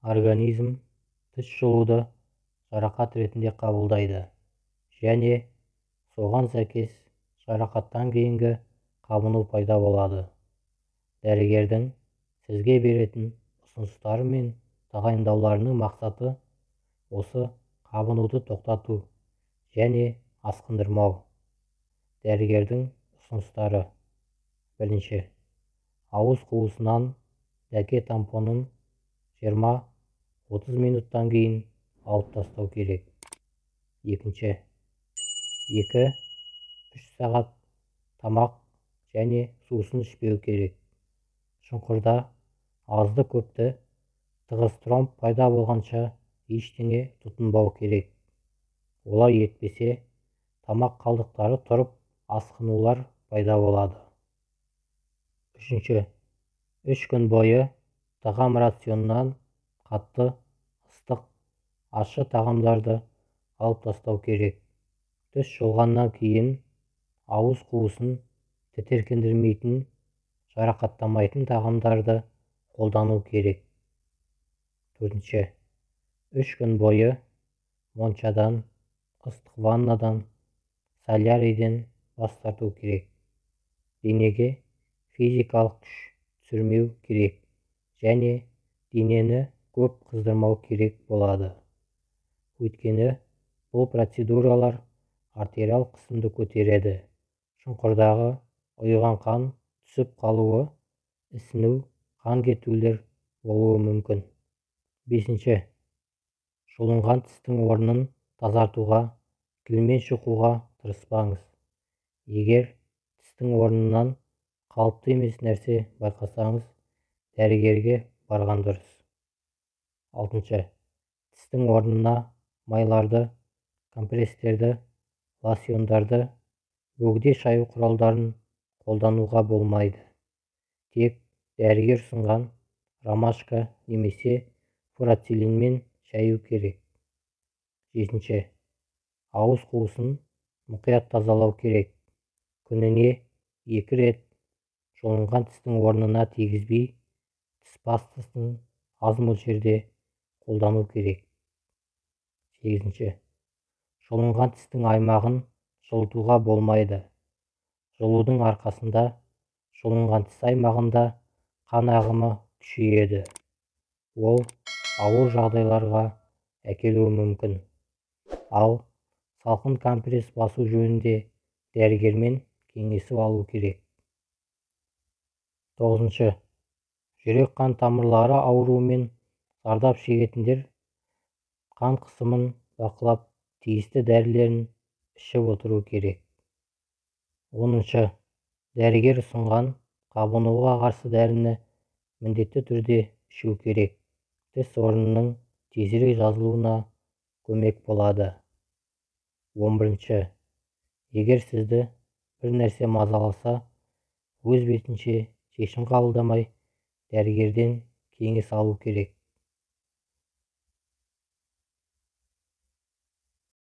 организм тіс жұлуды жарақат ретінде қабылдайды және соған сәйкес жарақаттан кейінгі қабыну пайда болады. Дәрігердің сізге беретін ұсыныстары мен тағайындауларының мақсаты осы қабынуды тоқтату және асқындырмау. Дәрігердің ұсыныстары: бірінші, ауыз қуысынан дәке тампонын 20-30 минуттан кейін алып тастау керек. Екінші, 2-3 сағат тамақ және сусын ішпеу керек. Шұңқырда азды-көпті тығыз тромб пайда болғанша ештеңе тұтынбау керек. Олай етпесе, тамақ қалдықтары тұрып, асқынулар пайда болады. Үшінші, 3 күн бойы тағам рационынан қатты, ыстық, ащы тағамдарды алып тастау керек. Тіс жұлғаннан кейін ауыз қуысын тітіркендірмейтін, жарақаттамайтын тағамдарды қолдану керек. Төртінші, 3 күн бойы моншадан, ыстық ваннадан, солярийден бас тарту керек. Денеге физикалық күш түсірмеу керек және денені көп қыздырмау керек болады. Өйткені бұл процедуралар артериал қысымды көтереді. Шұңқырдағы ұйыған қан түсіп қалуы, ісіну, қан кетулер болуы мүмкін. Бесінші, жұлынған тістің орнын тазартуға, кілмен шұқуға тырыспаңыз. Егер тістің орнынан қалыпты емес нәрсе байқасаңыз, дәрігерге барған дұрыс. Алтыншы, тістің орнына майларды, компресстерді, лосьондарды, бөгде шаю құралдарын қолдануға болмайды. Тек дәрігер ұсынған ромашка немесе фурацилинмен шаю керек. Жетінші, ауыз қуысын мұқият тазалау керек. Күніне 2 рет жұлынған тістің орнына тигізбей, тіс пастасын аз мөлшерде қолдану керек. Сегізінші, жұлынған тістің аймағын жылытуға болмайды. Жылудың арқасында жұлынған тіс аймағында қан ағымы күшейеді. Ол ауыр жағдайларға әкелуі мүмкін. Ал салқын компресс басу жөнінде дәрігермен кеңесіп алу керек. Тоғызыншы, жүрек қан тамырлары ауруымен зардап шегетіндер қан қысымын бақылап, тиісті дәрілерін ішіп отыру керек. Оныншы, дәрігер ұсынған қабынуға қарсы дәріні міндетті түрде ішу керек. Тіс орнының тезірек жазылуына көмек болады. 11-ші, егер сізді бір нәрсе мазаласа, өз бетінше шешім қабылдамай, дәрігерден кеңес алу керек.